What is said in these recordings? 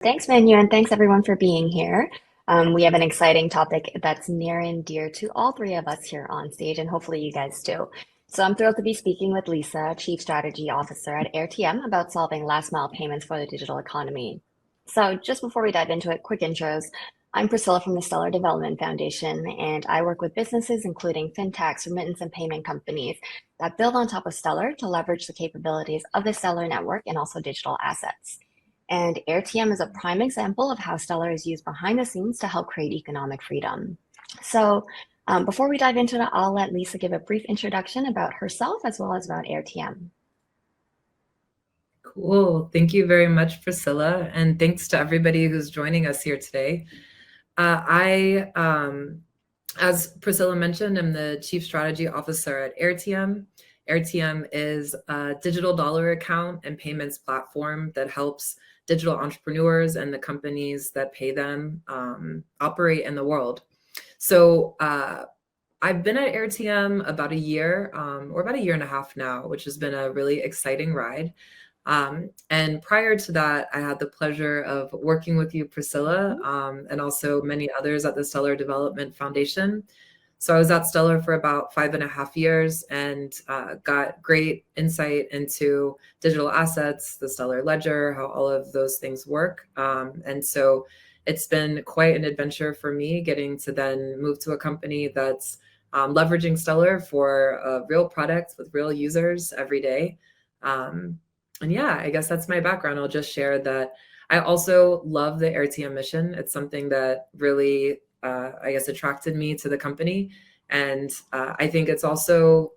Thanks, Manu, and thanks everyone for being here. We have an exciting topic that's near and dear to all three of us here on stage, and hopefully you guys too. So I'm thrilled to be speaking with Lisa, Chief Strategy Officer at Airtm, about solving last mile payments for the digital economy. So just before we dive into it, quick intros. I'm Priscilla from the Stellar Development Foundation, and I work with businesses including fintechs, remittance, and payment companies that build on top of Stellar to leverage the capabilities of the Stellar network and also digital assets. And AirTM is a prime example of how Stellar is used behind the scenes to help create economic freedom. So before we dive into it, I'll let Lisa give a brief introduction about herself as well as about AirTM. Cool. Thank you very much, Priscilla. And thanks to everybody who's joining us here today. As Priscilla mentioned, I'm the Chief Strategy Officer at Airtm. Airtm is a digital dollar account and payments platform that helps digital entrepreneurs and the companies that pay them operate in the world. So I've been at Airtm about a year or about a year and a half now, which has been a really exciting ride. And prior to that, I had the pleasure of working with you, Priscilla, and also many others at the Stellar Development Foundation. So I was at Stellar for about 5.5 years and got great insight into digital assets, the Stellar Ledger, how all of those things work. And so it's been quite an adventure for me getting to then move to a company that's leveraging Stellar for a real product with real users every day. And yeah, I guess that's my background. I'll just share that I also love the Airtm mission. It's something that really, I guess, attracted me to the company. And I think it's also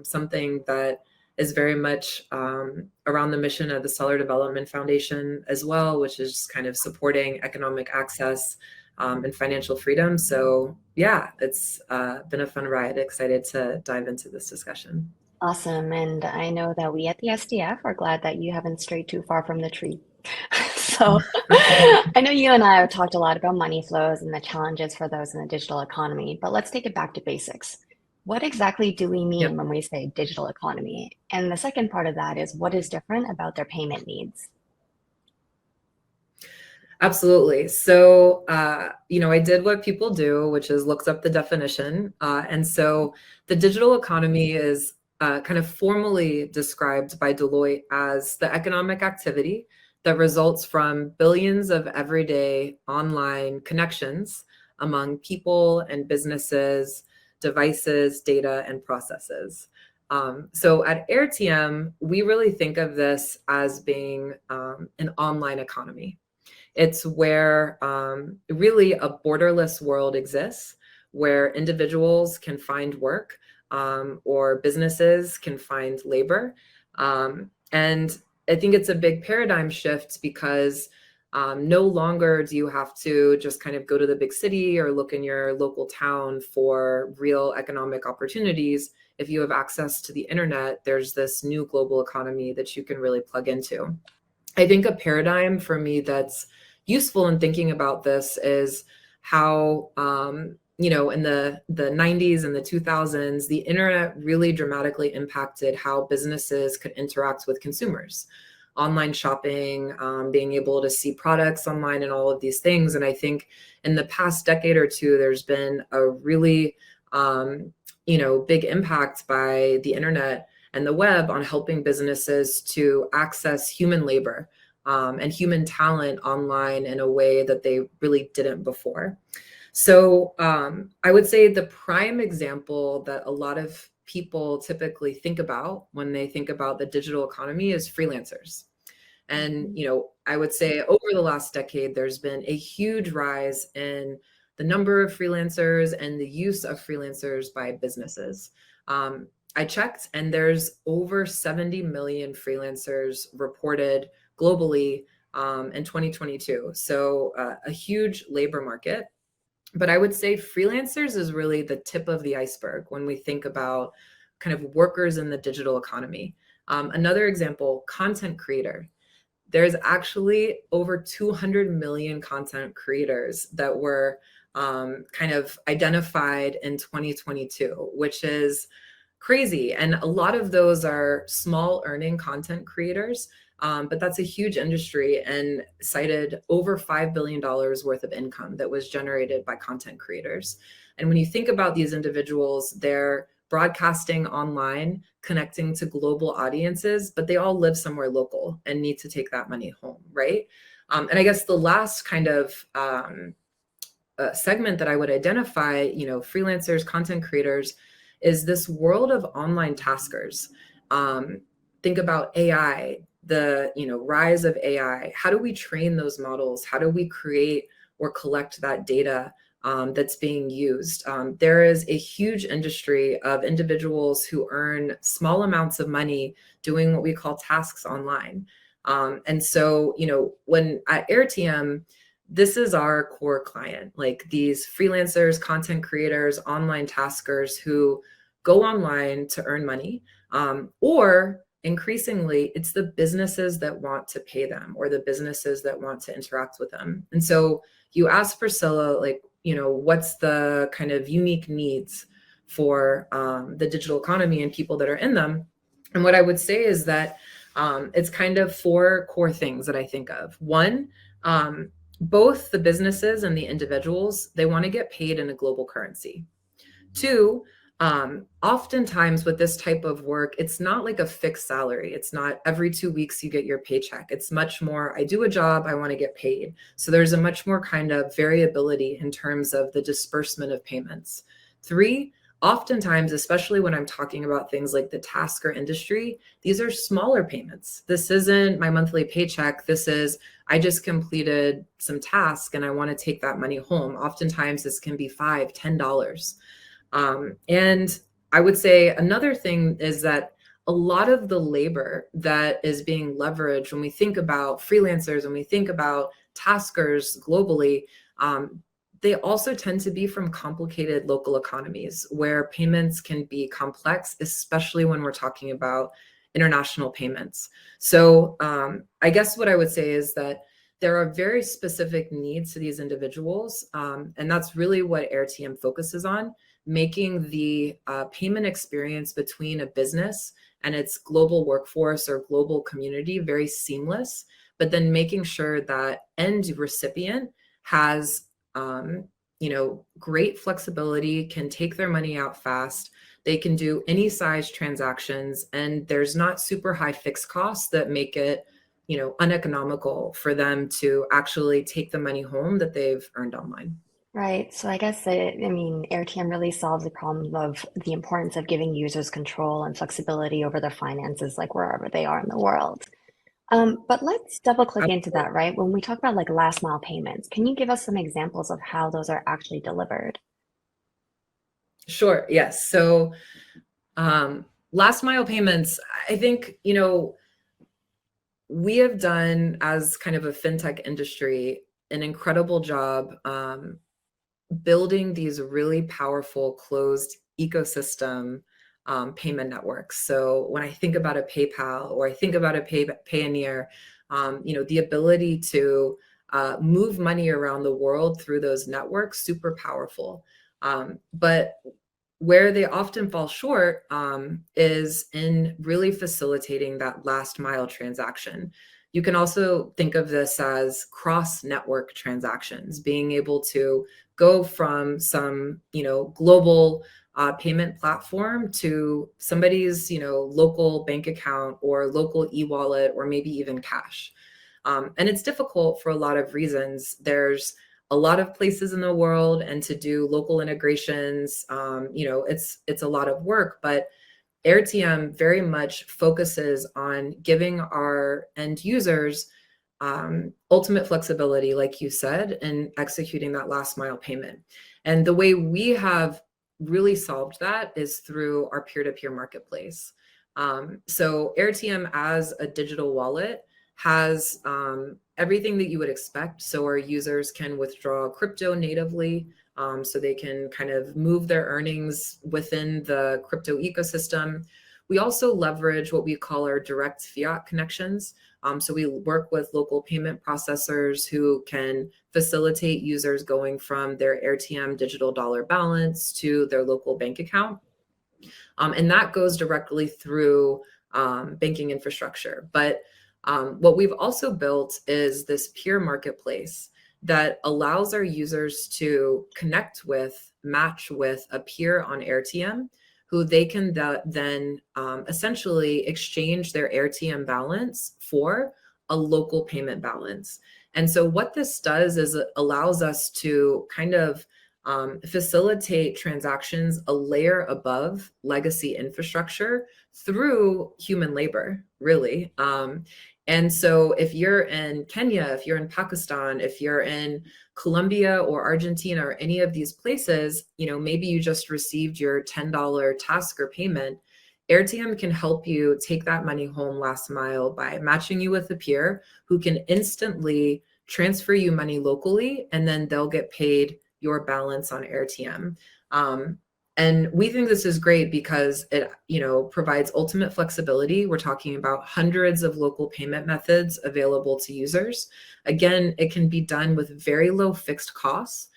something that is very much around the mission of the Stellar Development Foundation as well, which is kind of supporting economic access and financial freedom. So yeah, it's been a fun ride. Excited to dive into this discussion. Awesome. And I know that we at the SDF are glad that you haven't strayed too far from the tree. So I know you and I have talked a lot about money flows and the challenges for those in the digital economy, but let's take it back to basics. What exactly do we mean Yep. when we say digital economy? And the second part of that is what is different about their payment needs? Absolutely. So, I did what people do, which is looked up the definition. And so the digital economy is kind of formally described by Deloitte as the economic activity that results from billions of everyday online connections among people and businesses, devices, data, and processes. So at Airtm, we really think of this as being an online economy. It's where really a borderless world exists, where individuals can find work or businesses can find labor. And I think it's a big paradigm shift because no longer do you have to just kind of go to the big city or look in your local town for real economic opportunities. If you have access to the internet, there's this new global economy that you can really plug into. I think a paradigm for me that's useful in thinking about this is how, in the 90s and the 2000s, the internet really dramatically impacted how businesses could interact with consumers. Online shopping, being able to see products online and all of these things. And I think in the past decade or two, there's been a really, big impact by the internet and the web on helping businesses to access human labor and human talent online in a way that they really didn't before. So I would say the prime example that a lot of people typically think about when they think about the digital economy is freelancers. And, I would say over the last decade, there's been a huge rise in the number of freelancers and the use of freelancers by businesses. I checked and there's over 70 million freelancers reported globally in 2022. So a huge labor market. But I would say freelancers is really the tip of the iceberg when we think about kind of workers in the digital economy. Another example, content creator. There's actually over 200 million content creators that were kind of identified in 2022, which is crazy. And a lot of those are small earning content creators But that's a huge industry and cited over $5 billion worth of income that was generated by content creators. And when you think about these individuals, they're broadcasting online, connecting to global audiences, but they all live somewhere local and need to take that money home, right? And I guess the last kind of segment that I would identify, freelancers, content creators, is this world of online taskers. Think about AI, the rise of AI. How do we train those models? How do we create or collect that data that's being used? There is a huge industry of individuals who earn small amounts of money doing what we call tasks online. And so, when at Airtm, this is our core client, like these freelancers, content creators, online taskers who go online to earn money, or increasingly, it's the businesses that want to pay them or the businesses that want to interact with them. And so you asked Priscilla, like, what's the kind of unique needs for the digital economy and people that are in them? And what I would say is that it's kind of four core things that I think of. One, both the businesses and the individuals, they want to get paid in a global currency. Two, oftentimes with this type of work, it's not like a fixed salary. It's not every 2 weeks you get your paycheck. It's much more, I do a job, I want to get paid. So there's a much more kind of variability in terms of the disbursement of payments. Three, oftentimes, especially when I'm talking about things like the tasker industry, these are smaller payments. This isn't my monthly paycheck. This is, I just completed some task and I want to take that money home. Oftentimes this can be $5, $10. And I would say another thing is that a lot of the labor that is being leveraged when we think about freelancers, when we think about taskers globally, they also tend to be from complicated local economies where payments can be complex, especially when we're talking about international payments. So I guess what I would say is that there are very specific needs to these individuals. And that's really what Airtm focuses on, making the payment experience between a business and its global workforce or global community very seamless, but then making sure that end recipient has great flexibility, can take their money out fast. They can do any size transactions, and there's not super high fixed costs that make it, uneconomical for them to actually take the money home that they've earned online. Right. So I guess Airtm really solves the problem of the importance of giving users control and flexibility over their finances, like wherever they are in the world. But let's double click into that, right? When we talk about like last mile payments, can you give us some examples of how those are actually delivered? Sure. Yes. So last mile payments, I think, we have done as kind of a fintech industry an incredible job building these really powerful closed ecosystem payment networks. So when I think about a PayPal or I think about a Payoneer, the ability to move money around the world through those networks, super powerful. But where they often fall short is in really facilitating that last mile transaction. You can also think of this as cross network transactions, being able to go from some, global payment platform to somebody's, local bank account or local e-wallet or maybe even cash. And it's difficult for a lot of reasons. There's a lot of places in the world, and to do local integrations, it's a lot of work, but Airtm very much focuses on giving our end users ultimate flexibility, like you said, in executing that last mile payment. And the way we have really solved that is through our peer-to-peer marketplace. So Airtm as a digital wallet has everything that you would expect. So our users can withdraw crypto natively, so they can kind of move their earnings within the crypto ecosystem. We also leverage what we call our direct fiat connections. So we work with local payment processors who can facilitate users going from their Airtm digital dollar balance to their local bank account. And that goes directly through banking infrastructure. But What we've also built is this peer marketplace that allows our users to connect with, match with a peer on Airtm, who they can then essentially exchange their Airtm balance for a local payment balance. And so what this does is it allows us to kind of facilitate transactions a layer above legacy infrastructure through human labor, really. And so if you're in Kenya, if you're in Pakistan, if you're in Colombia or Argentina or any of these places, maybe you just received your $10 task or payment, Airtm can help you take that money home last mile by matching you with a peer who can instantly transfer you money locally, and then they'll get paid your balance on Airtm. And we think this is great because it, provides ultimate flexibility. We're talking about hundreds of local payment methods available to users. Again, it can be done with very low fixed costs,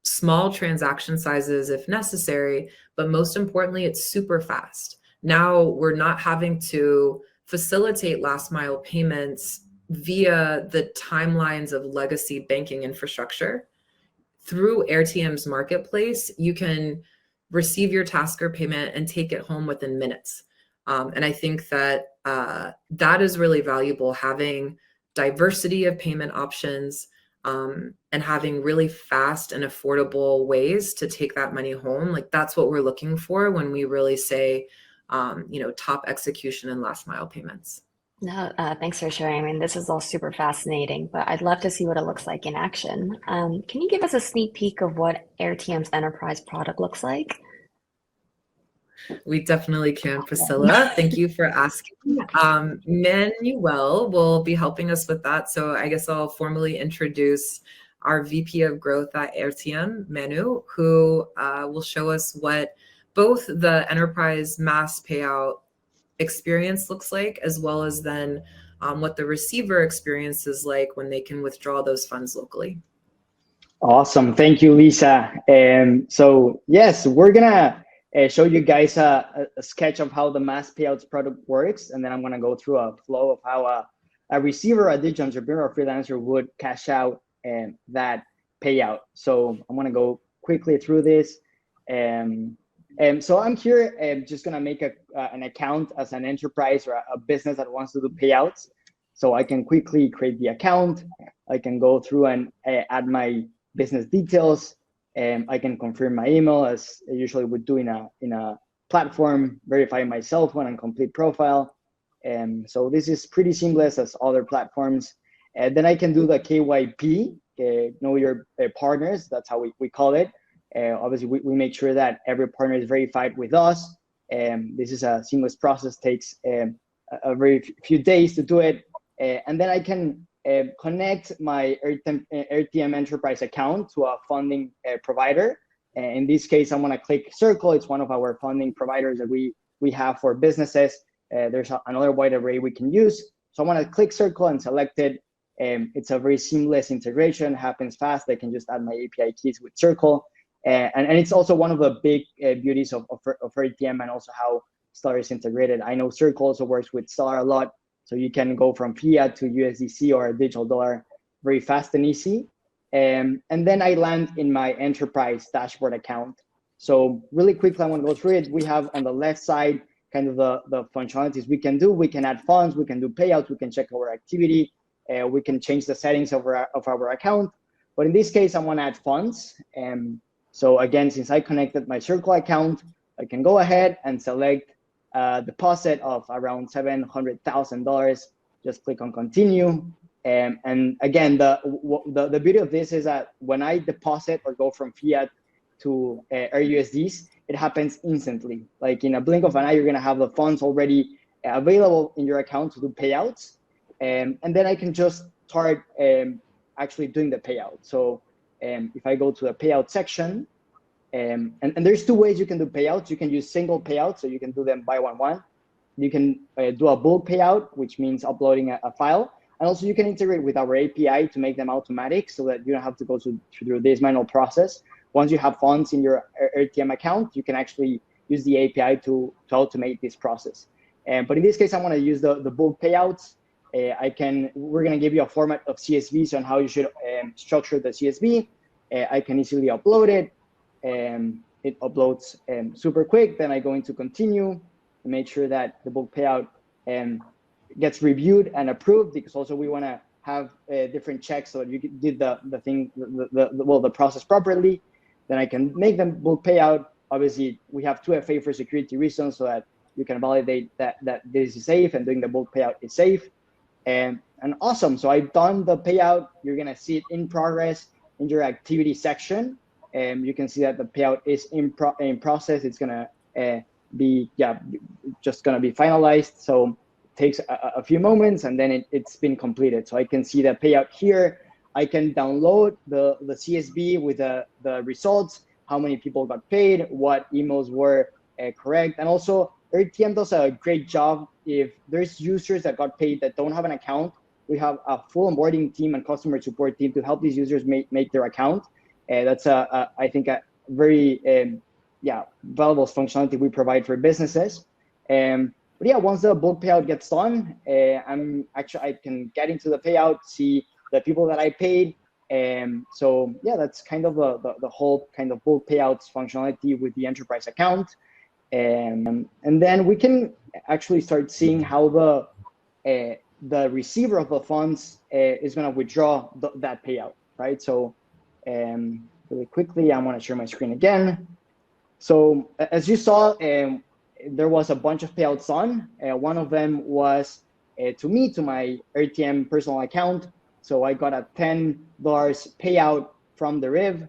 small transaction sizes if necessary, but most importantly, it's super fast. Now we're not having to facilitate last mile payments via the timelines of legacy banking infrastructure. Through Airtm's marketplace, you can receive your tasker payment and take it home within minutes. And I think that that is really valuable, having diversity of payment options and having really fast and affordable ways to take that money home. Like, that's what we're looking for when we really say, top execution and last mile payments. No, thanks for sharing. I mean, this is all super fascinating, but I'd love to see what it looks like in action. Can you give us a sneak peek of what Airtm's enterprise product looks like? We definitely can, Priscilla. Thank you for asking. Manuel will be helping us with that. So I guess I'll formally introduce our VP of Growth at Airtm, Manu, who will show us what both the enterprise mass payout experience looks like, as well as then what the receiver experience is like when they can withdraw those funds locally. Awesome. Thank you, Lisa. So yes, we're gonna show you guys a sketch of how the mass payouts product works, and then I'm gonna go through a flow of how a receiver, a digital entrepreneur, or freelancer would cash out that payout. So I'm gonna go quickly through this. So I'm here just gonna make an account as an enterprise or a business that wants to do payouts. So I can quickly create the account. I can go through and add my business details. I can confirm my email as I usually would do in a platform, verify myself when on complete profile. So this is pretty seamless as other platforms. Then I can do the KYP, know your partners. That's how we call it. Obviously, we make sure that every partner is verified with us. This is a seamless process, takes a very few days to do it. And then I can connect my Airtm Enterprise account to a funding provider. In this case, I'm gonna click Circle. It's one of our funding providers that we have for businesses. There's another wide array we can use. So I'm gonna click Circle and select it. It's a very seamless integration, happens fast. I can just add my API keys with Circle. And it's also one of the big beauties of Airtm, and also how Stellar is integrated. I know Circle also works with Stellar a lot, so you can go from fiat to USDC or a digital dollar very fast and easy. And then I land in my enterprise dashboard account. So really quickly, I want to go through it. We have on the left side kind of the functionalities we can do. We can add funds, we can do payouts, we can check our activity, we can change the settings of our account. But in this case, I want to add funds. So again, since I connected my Circle account, I can go ahead and select a deposit of around $700,000. Just click on continue. And again, the beauty of this is that when I deposit or go from fiat to AirUSDs, it happens instantly. Like in a blink of an eye, you're gonna have the funds already available in your account to do payouts. And then I can just start actually doing the payout. So if I go to the payout section, and there's two ways you can do payouts. You can use single payouts, so you can do them by one. You can do a bulk payout, which means uploading a file. And also you can integrate with our API to make them automatic so that you don't have to go through this manual process. Once you have funds in your Airtm account, you can actually use the API to automate this process. But in this case, I want to use the bulk payouts. we're gonna give you a format of CSVs on how you should structure the CSV. I can easily upload it. It uploads super quick. Then I go into continue and make sure that the bulk payout gets reviewed and approved, because also we want to have different checks so that you did the process properly. Then I can make them bulk payout. Obviously, we have 2FA for security reasons, so that you can validate that this is safe and doing the bulk payout is safe. And awesome. So I've done the payout. You're gonna see it in progress in your activity section. You can see that the payout is in process. It's gonna be just gonna be finalized. So it takes a few moments, and then it's been completed. So I can see the payout here. I can download the CSV with the results, how many people got paid, what emails were correct, and also Airtm does a great job. If there's users that got paid that don't have an account, we have a full onboarding team and customer support team to help these users make their account. That's I think a very valuable functionality we provide for businesses. But yeah, once the bulk payout gets done, I can get into the payout, see the people that I paid. So yeah, that's kind of the whole kind of bulk payouts functionality with the enterprise account. And then we can actually start seeing how the receiver of the funds is going to withdraw that payout, right? So really quickly, I want to share my screen again. So as you saw, there was a bunch of payouts on. One of them was to my Airtm personal account. So I got a $10 payout from the Riv,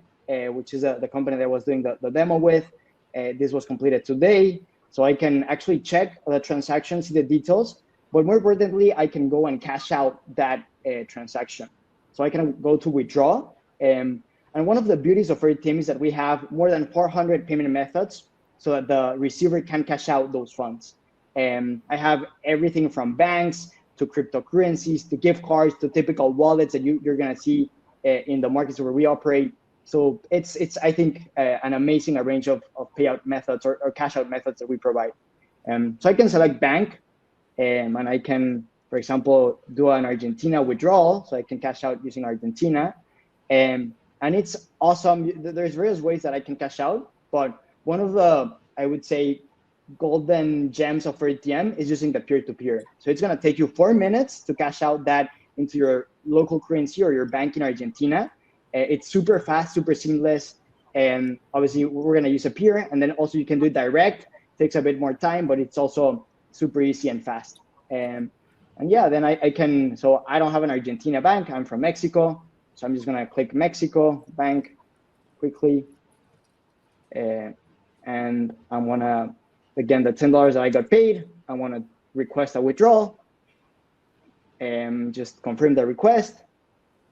which is the company that I was doing the demo with. This was completed today. So I can actually check the transaction, see the details, but more importantly, I can go and cash out that transaction. So I can go to withdraw. And one of the beauties of Airtm is that we have more than 400 payment methods so that the receiver can cash out those funds. I have everything from banks to cryptocurrencies to gift cards to typical wallets that you're gonna see in the markets where we operate. So it's I think an amazing range of payout methods or cash out methods that we provide. So I can select bank, and I can, for example, do an Argentina withdrawal. So I can cash out using Argentina, and it's awesome. There's various ways that I can cash out, but one of the, I would say, golden gems of Airtm is using the peer-to-peer. So it's gonna take you 4 minutes to cash out that into your local currency or your bank in Argentina. It's super fast, super seamless, and obviously we're gonna use a peer, and then also you can do it direct. It takes a bit more time, but it's also super easy and fast. And yeah, then I can, so I don't have an Argentina bank, I'm from Mexico. So I'm just gonna click Mexico bank quickly. And I wanna, again, the $10 that I got paid, I wanna request a withdrawal and just confirm the request.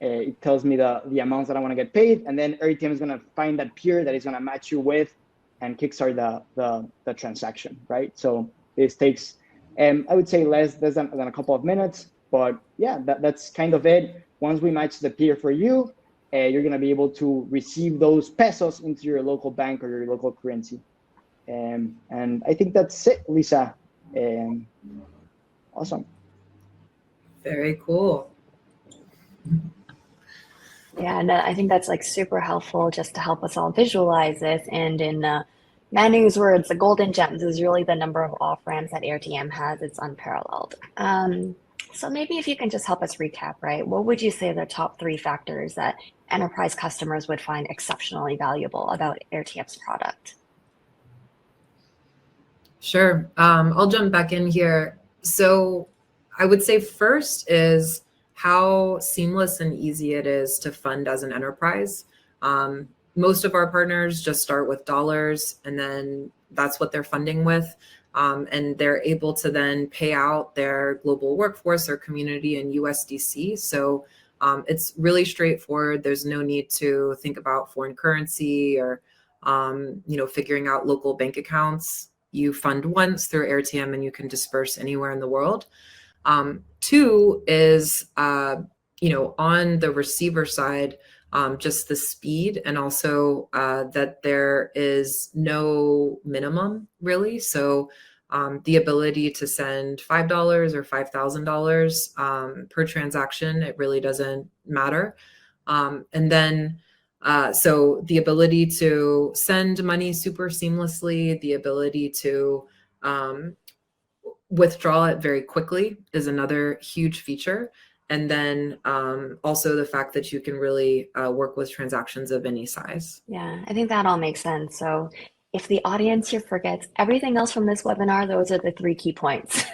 It tells me the amounts that I wanna get paid, and then Airtm is gonna find that peer that is gonna match you with and kickstart the transaction, right? So this takes, I would say less than a couple of minutes, but yeah, that's kind of it. Once we match the peer for you, you're gonna be able to receive those pesos into your local bank or your local currency. And I think that's it, Lisa. Awesome. Very cool. Yeah, and I think that's like super helpful just to help us all visualize this. And in Manu's words, the golden gems is really the number of off-ramps that Airtm has. It's unparalleled. So maybe if you can just help us recap, right? What would you say are the top 3 factors that enterprise customers would find exceptionally valuable about Airtm's product? Sure. I'll jump back in here. So I would say first is how seamless and easy it is to fund as an enterprise. Most of our partners just start with dollars, and then that's what they're funding with. And they're able to then pay out their global workforce or community in USDC. So it's really straightforward. There's no need to think about foreign currency or figuring out local bank accounts. You fund once through Airtm and you can disperse anywhere in the world. 2 is, on the receiver side, just the speed, and also that there is no minimum really. So the ability to send $5 or $5,000 per transaction. It really doesn't matter. And then, so the ability to send money super seamlessly, the ability to withdraw it very quickly is another huge feature. And then also the fact that you can really work with transactions of any size. Yeah, I think that all makes sense. So if the audience here forgets everything else from this webinar, those are the three key points.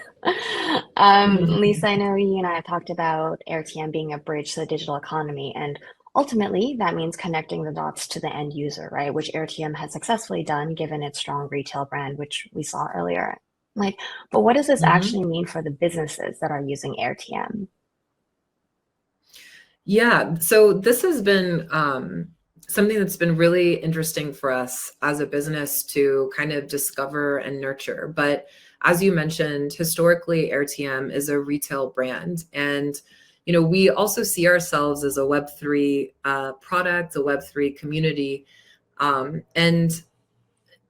Lisa, I know you and I have talked about Airtm being a bridge to the digital economy, and ultimately that means connecting the dots to the end user, right? Which Airtm has successfully done given its strong retail brand, which we saw earlier. Like, but what does this actually mean for the businesses that are using Airtm? Yeah, so this has been something that's been really interesting for us as a business to kind of discover and nurture. But as you mentioned, historically, Airtm is a retail brand. And, you know, we also see ourselves as a Web3 product, a Web3 community. And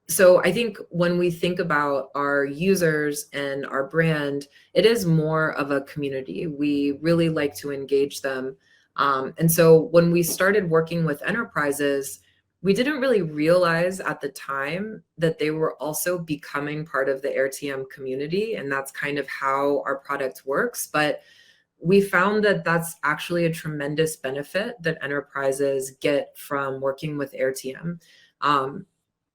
so I think when we think about our users and our brand, it is more of a community. We really like to engage them. And so when we started working with enterprises, we didn't really realize at the time that they were also becoming part of the Airtm community. And that's kind of how our product works. But we found that that's actually a tremendous benefit that enterprises get from working with Airtm.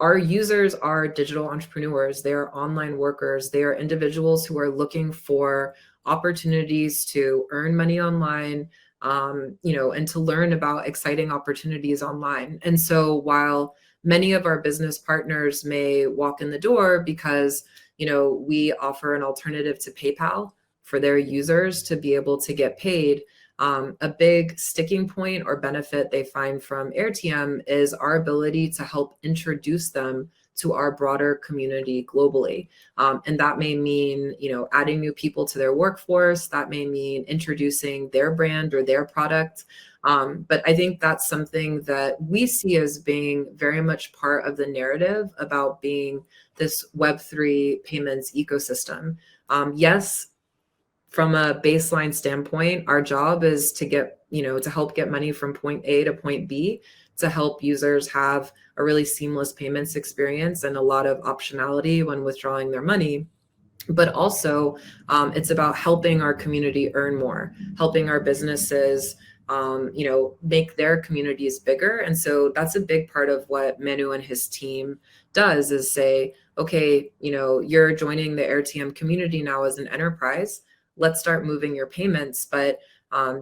Our users are digital entrepreneurs. They are online workers. They are individuals who are looking for opportunities to earn money online, you know, and to learn about exciting opportunities online. And so while many of our business partners may walk in the door because, you know, we offer an alternative to PayPal for their users to be able to get paid, a big sticking point or benefit they find from Airtm is our ability to help introduce them to our broader community globally. And that may mean, you know, adding new people to their workforce. That may mean introducing their brand or their product. But I think that's something that we see as being very much part of the narrative about being this Web3 payments ecosystem. Yes, from a baseline standpoint, our job is to get, you know, to help get money from point A to point B, to help users have a really seamless payments experience and a lot of optionality when withdrawing their money. But also, it's about helping our community earn more, helping our businesses, you know, make their communities bigger. And so that's a big part of what Manu and his team does, is say, okay, you know, you're joining the Airtm community now as an enterprise. Let's start moving your payments. But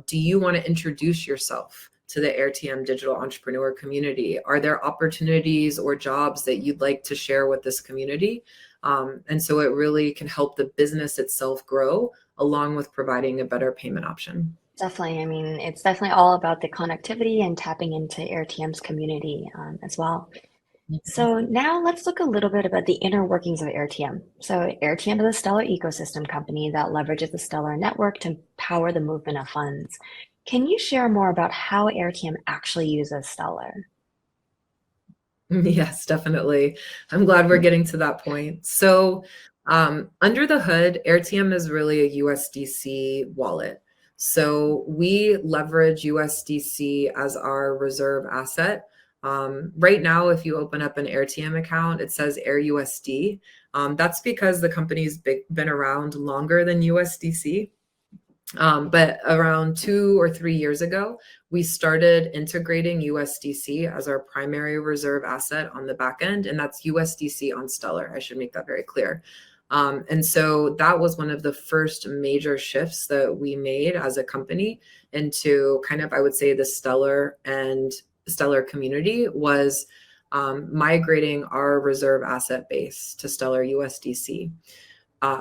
do you want to introduce yourself to the Airtm digital entrepreneur community? Are there opportunities or jobs that you'd like to share with this community? And so it really can help the business itself grow, along with providing a better payment option. Definitely. I mean, it's definitely all about the connectivity and tapping into Airtm's community as well. So now let's look a little bit about the inner workings of Airtm. So Airtm is a Stellar ecosystem company that leverages the Stellar network to power the movement of funds. Can you share more about how Airtm actually uses Stellar? Yes, definitely. I'm glad we're getting to that point. So under the hood, Airtm is really a USDC wallet. So we leverage USDC as our reserve asset. Right now, if you open up an Airtm account, it says AirUSD. That's because the company's been around longer than USDC. But around 2 or 3 years ago, we started integrating USDC as our primary reserve asset on the back end, and that's USDC on Stellar. I should make that very clear. And so that was one of the first major shifts that we made as a company into kind of, I would say, the Stellar and Stellar community was migrating our reserve asset base to Stellar USDC.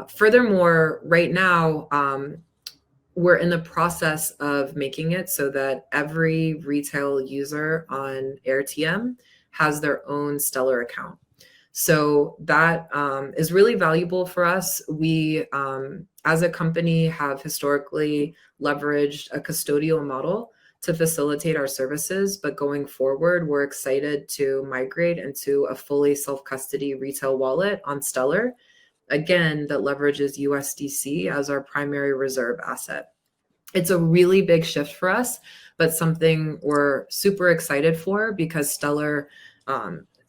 Furthermore, right now, we're in the process of making it so that every retail user on Airtm has their own Stellar account. So that is really valuable for us. We, as a company, have historically leveraged a custodial model to facilitate our services, but going forward, we're excited to migrate into a fully self-custody retail wallet on Stellar. again, that leverages USDC as our primary reserve asset. It's a really big shift for us, but something we're super excited for because Stellar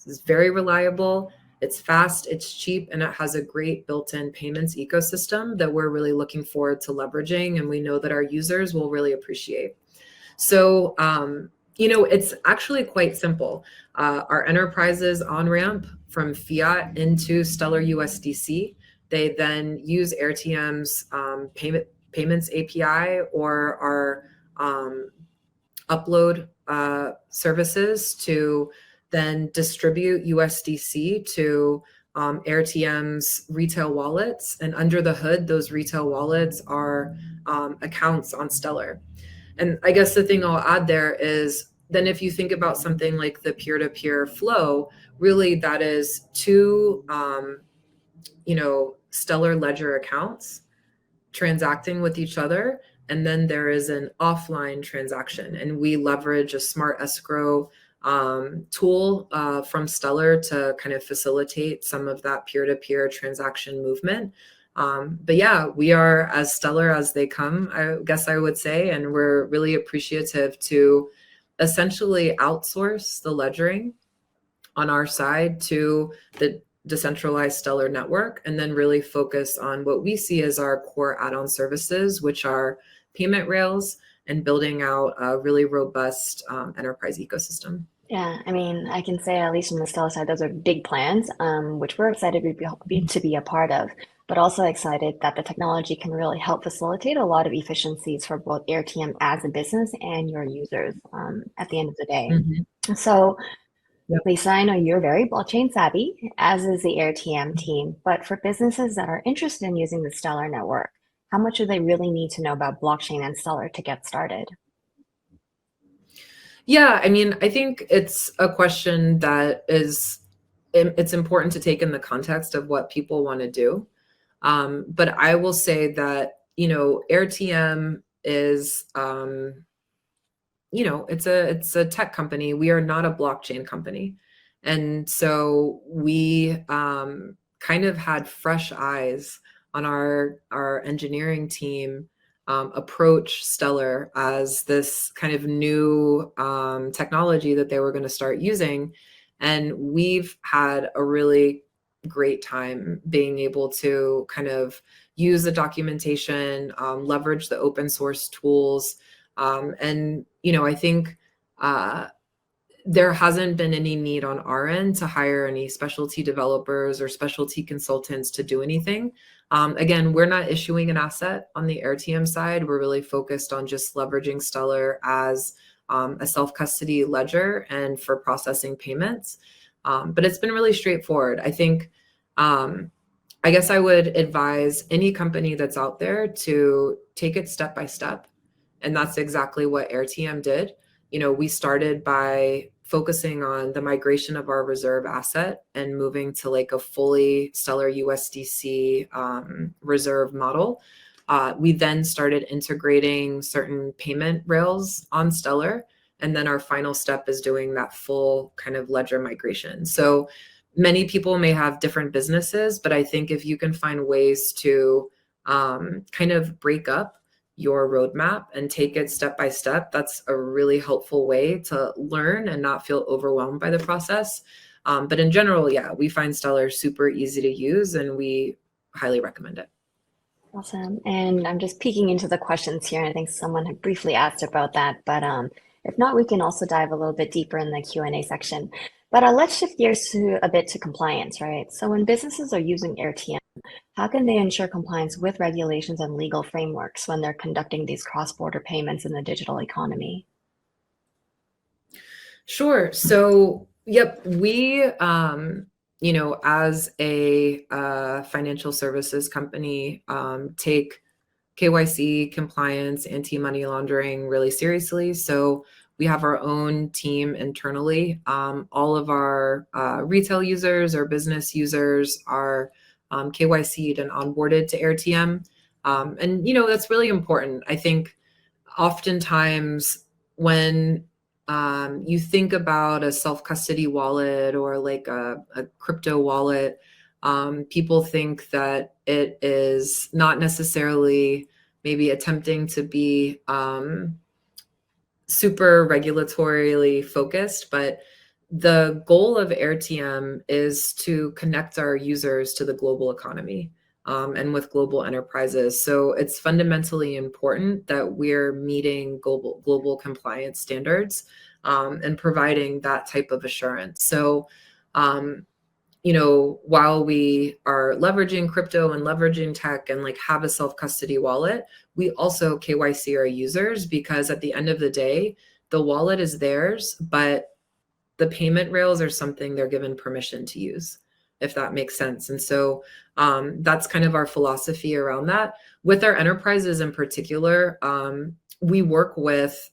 is very reliable, it's fast, it's cheap, and it has a great built-in payments ecosystem that we're really looking forward to leveraging, and we know that our users will really appreciate. So, it's actually quite simple. Our enterprises on-ramp from fiat into Stellar USDC. They then use Airtm's payments API or our upload services to then distribute USDC to Airtm's retail wallets. And under the hood, those retail wallets are accounts on Stellar. And I guess the thing I'll add there is then if you think about something like the peer-to-peer flow, really that is two, Stellar Ledger accounts transacting with each other. And then there is an offline transaction. And we leverage a smart escrow tool from Stellar to kind of facilitate some of that peer-to-peer transaction movement. But yeah, we are as stellar as they come, I guess I would say, and we're really appreciative to essentially outsource the ledgering on our side to the decentralized Stellar network, and then really focus on what we see as our core add-on services, which are payment rails and building out a really robust enterprise ecosystem. Yeah, I mean, I can say at least from the Stellar side, those are big plans, which we're excited to be a part of, but also excited that the technology can really help facilitate a lot of efficiencies for both Airtm as a business and your users at the end of the day. Mm-hmm. So, Yep. Lisa, I know you're very blockchain savvy, as is the Airtm team, but for businesses that are interested in using the Stellar network, how much do they really need to know about blockchain and Stellar to get started? Yeah, I mean, I think it's a question that it's important to take in the context of what people want to do. But I will say that, Airtm is, it's a tech company. We are not a blockchain company. And so we kind of had fresh eyes on our engineering team approach Stellar as this kind of new technology that they were going to start using. And we've had a really great time being able to kind of use the documentation, leverage the open source tools. And, I think there hasn't been any need on our end to hire any specialty developers or specialty consultants to do anything. Again, we're not issuing an asset on the Airtm side. We're really focused on just leveraging Stellar as a self-custody ledger and for processing payments. But it's been really straightforward. I think, I guess I would advise any company that's out there to take it step by step. And that's exactly what Airtm did. We started by focusing on the migration of our reserve asset and moving to like a fully Stellar USDC reserve model. We then started integrating certain payment rails on Stellar. And then our final step is doing that full kind of ledger migration. So many people may have different businesses, but I think if you can find ways to kind of break up your roadmap and take it step by step, that's a really helpful way to learn and not feel overwhelmed by the process. But in general, yeah, we find Stellar super easy to use and we highly recommend it. Awesome. And I'm just peeking into the questions here. And I think someone had briefly asked about that, but if not, we can also dive a little bit deeper in the Q&A section. But let's shift gears a bit to compliance, right? So when businesses are using Airtm, how can they ensure compliance with regulations and legal frameworks when they're conducting these cross-border payments in the digital economy? Sure. So, yep, we, as a financial services company, take KYC compliance, anti-money laundering really seriously. So we have our own team internally. All of our retail users or business users are KYC'd and onboarded to Airtm. And, that's really important. I think oftentimes when you think about a self-custody wallet or like a crypto wallet, People think that it is not necessarily maybe attempting to be super regulatorily focused, but the goal of Airtm is to connect our users to the global economy and with global enterprises. So it's fundamentally important that we're meeting global compliance standards and providing that type of assurance. So, while we are leveraging crypto and leveraging tech and like have a self-custody wallet, we also KYC our users, because at the end of the day, the wallet is theirs, but the payment rails are something they're given permission to use, if that makes sense. And so that's kind of our philosophy around that. With our enterprises in particular, we work with,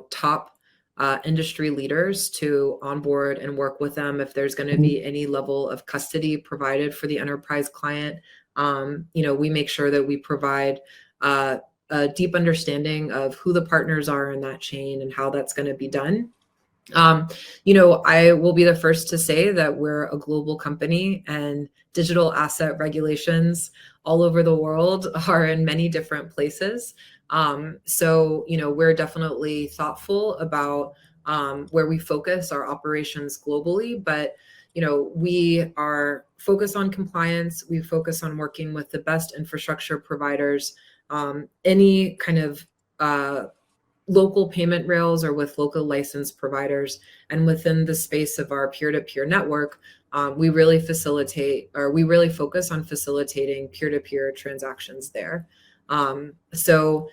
top industry leaders to onboard and work with them if there's going to be any level of custody provided for the enterprise client. We make sure that we provide a deep understanding of who the partners are in that chain and how that's going to be done. I will be the first to say that we're a global company, and digital asset regulations all over the world are in many different places. We're definitely thoughtful about where we focus our operations globally, but we are focused on compliance. We focus on working with the best infrastructure providers, any kind of local payment rails or with local license providers. And within the space of our peer-to-peer network, we really focus on facilitating peer-to-peer transactions there. So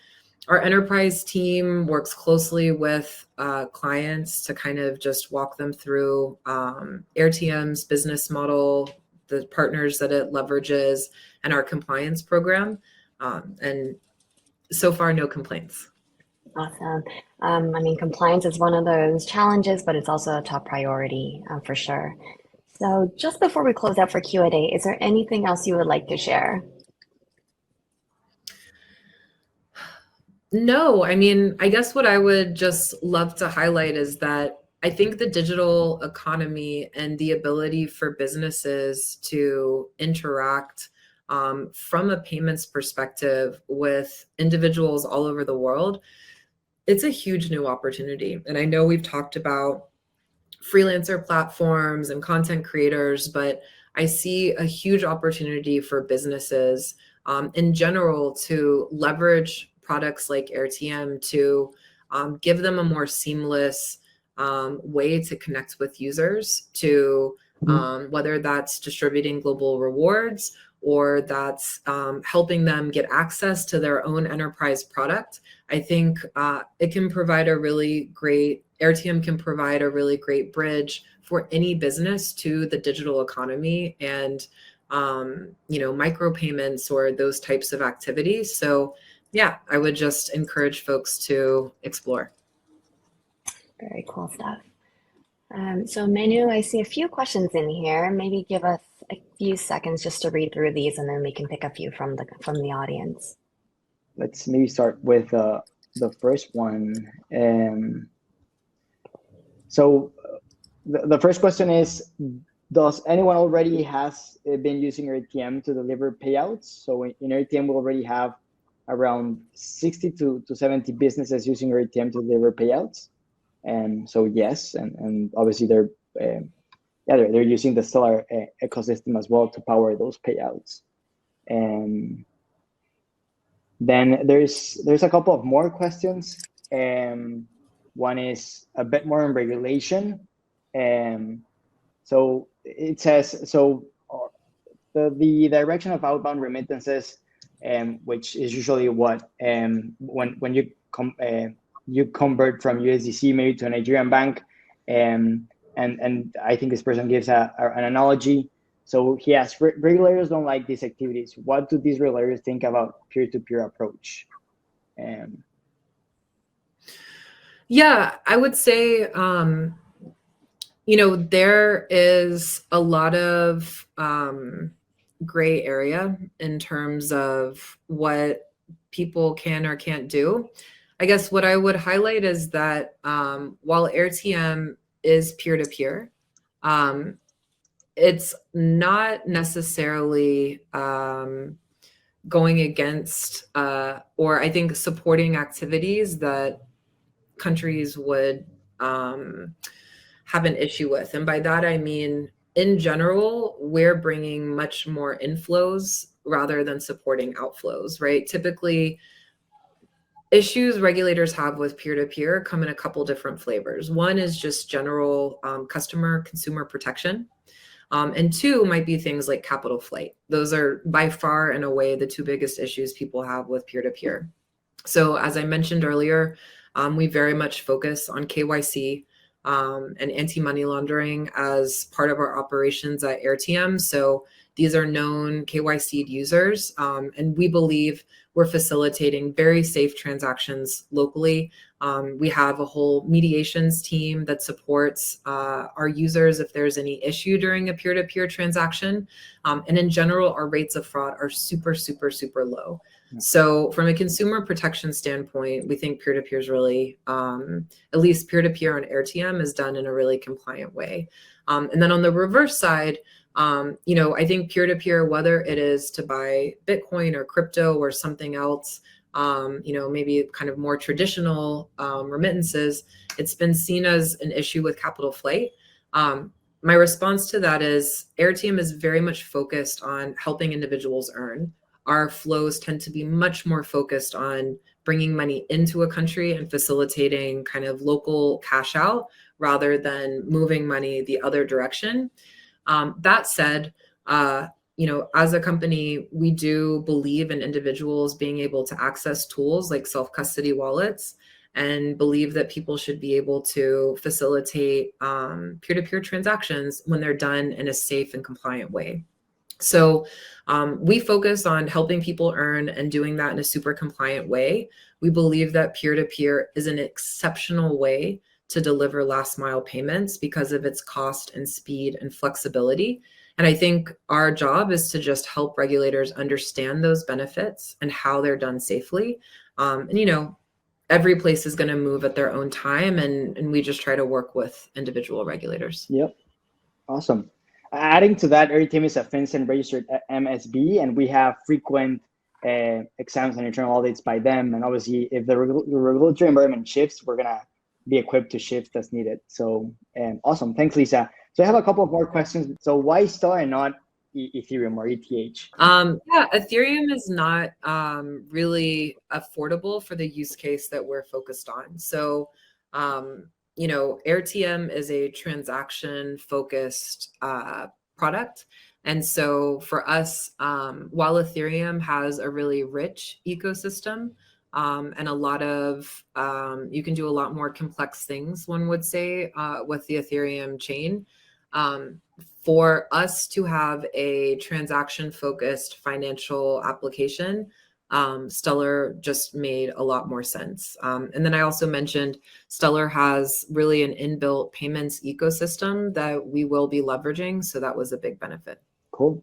our enterprise team works closely with clients to kind of just walk them through Airtm's business model, the partners that it leverages, and our compliance program. And so far, no complaints. Awesome. Compliance is one of those challenges, but it's also a top priority for sure. So just before we close out for Q&A, is there anything else you would like to share? No, I guess what I would just love to highlight is that I think the digital economy and the ability for businesses to interact from a payments perspective with individuals all over the world, it's a huge new opportunity. And I know we've talked about freelancer platforms and content creators, but I see a huge opportunity for businesses in general to leverage products like Airtm to give them a more seamless way to connect with users, to whether that's distributing global rewards or that's helping them get access to their own enterprise product. I think Airtm can provide a really great bridge for any business to the digital economy and micropayments or those types of activities. So yeah, I would just encourage folks to explore. Very cool stuff. So Manu, I see a few questions in here. Maybe give us a few seconds just to read through these, and then we can pick a few from the audience. Let's maybe start with the first one. So the first question is, does anyone already has been using Airtm to deliver payouts? So in Airtm, we already have around 60 to 70 businesses using Airtm to deliver payouts. So yes, and obviously they're using the Stellar ecosystem as well to power those payouts. And then there's a couple of more questions. One is a bit more on regulation. So it says, so the direction of outbound remittances, which is usually what when you convert from USDC maybe to a Nigerian bank, and I think this person gives an analogy. So he asks, regulators don't like these activities. What do these regulators think about peer-to-peer approach? Yeah, I would say, there is a lot of gray area in terms of what people can or can't do. I guess what I would highlight is that while Airtm is peer-to-peer, it's not necessarily going against or I think supporting activities that countries would have an issue with. And by that, I mean, in general, we're bringing much more inflows rather than supporting outflows, right? Typically, issues regulators have with peer-to-peer come in a couple different flavors. One is just general consumer protection. And two might be things like capital flight. Those are by far and away the two biggest issues people have with peer-to-peer. So as I mentioned earlier, we very much focus on KYC and anti-money laundering as part of our operations at Airtm. So these are known KYC'd users, and we believe we're facilitating very safe transactions locally. We have a whole mediations team that supports our users if there's any issue during a peer-to-peer transaction. And in general, our rates of fraud are super, super, super low. So from a consumer protection standpoint, we think peer-to-peer is really, at least peer-to-peer on Airtm is done in a really compliant way. And then on the reverse side, I think peer-to-peer, whether it is to buy Bitcoin or crypto or something else, maybe kind of more traditional remittances, it's been seen as an issue with capital flight. My response to that is Airtm is very much focused on helping individuals earn. Our flows tend to be much more focused on bringing money into a country and facilitating kind of local cash out rather than moving money the other direction. That said, as a company, we do believe in individuals being able to access tools like self-custody wallets and believe that people should be able to facilitate peer-to-peer transactions when they're done in a safe and compliant way. So we focus on helping people earn and doing that in a super compliant way. We believe that peer-to-peer is an exceptional way to deliver last mile payments because of its cost and speed and flexibility. And I think our job is to just help regulators understand those benefits and how they're done safely. Every place is going to move at their own time, and we just try to work with individual regulators. Yep. Awesome. Adding to that, Airtm is a FinCEN registered MSB, and we have frequent exams and internal audits by them. And obviously, if the regulatory environment shifts, we're going to be equipped to shift as needed. So awesome. Thanks, Lisa. So I have a couple of more questions. So why Stellar and not Ethereum or ETH? Ethereum is not really affordable for the use case that we're focused on. So Airtm is a transaction focused product. And so for us, while Ethereum has a really rich ecosystem and a lot of, you can do a lot more complex things, one would say, with the Ethereum chain. For us to have a transaction focused financial application, Stellar just made a lot more sense. And then I also mentioned Stellar has really an inbuilt payments ecosystem that we will be leveraging. So that was a big benefit. Cool.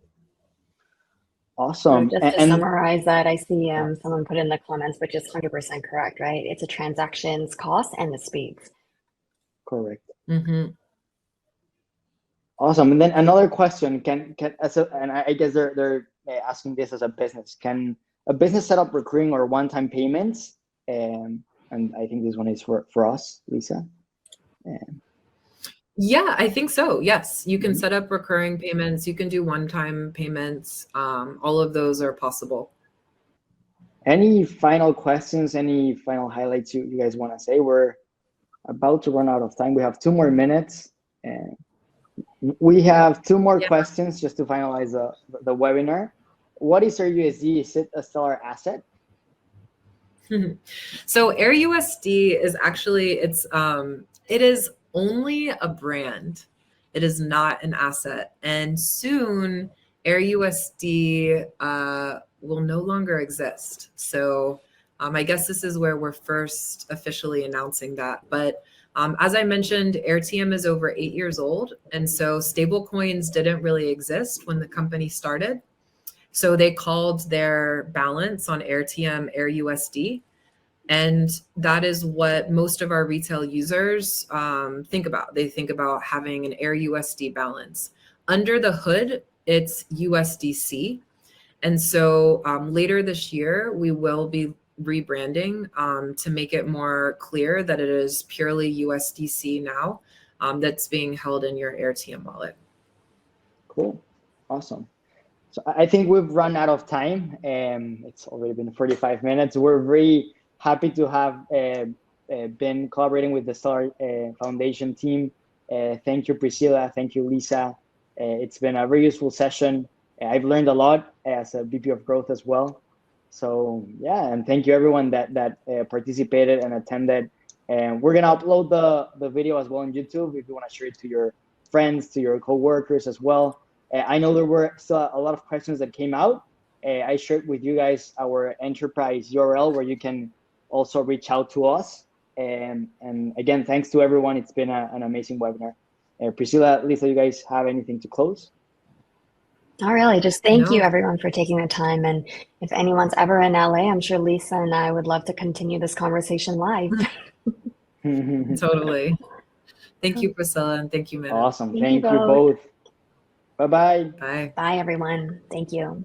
Awesome. So just to summarize that, I see someone put in the comments, which is 100% correct, right? It's a transactions cost and the speeds. Correct. Mm-hmm. Awesome. And then another question, and I guess they're asking this as a business. Can a business set up recurring or one-time payments? And I think this one is for us, Lisa. Yeah, I think so. Yes, you can set up recurring payments. You can do one-time payments. All of those are possible. Any final questions? Any final highlights you guys want to say? We're about to run out of time. We have 2 more minutes. And we have 2 more questions just to finalize the webinar. What is AirUSD? Is it a Stellar asset? So AirUSD is actually, it is only a brand. It is not an asset. And soon AirUSD will no longer exist. So I guess this is where we're first officially announcing that. But as I mentioned, Airtm is over 8 years old. And so stablecoins didn't really exist when the company started. So they called their balance on Airtm AirUSD. And that is what most of our retail users think about. They think about having an AirUSD balance. Under the hood, it's USDC. And so later this year, we will be rebranding to make it more clear that it is purely USDC now that's being held in your Airtm wallet. Cool. Awesome. So I think we've run out of time. It's already been 45 minutes. We're very happy to have been collaborating with the Star Foundation team. Thank you, Priscilla. Thank you, Lisa. It's been a very useful session. I've learned a lot as a VP of Growth as well. So yeah, and thank you everyone that participated and attended. And we're gonna upload the video as well on YouTube if you want to share it to your friends, to your coworkers as well. I know there were still a lot of questions that came out. I shared with you guys our enterprise URL where you can also reach out to us. And again, thanks to everyone. It's been an amazing webinar. Priscilla, Lisa, you guys have anything to close? Not really. Just thank you No. everyone for taking the time. And if anyone's ever in LA, I'm sure Lisa and I would love to continue this conversation live. Totally. Thank you, Priscilla, and thank you, Manuel. Awesome. Thank you Thank you both. Bye-bye. Bye. Bye, everyone. Thank you.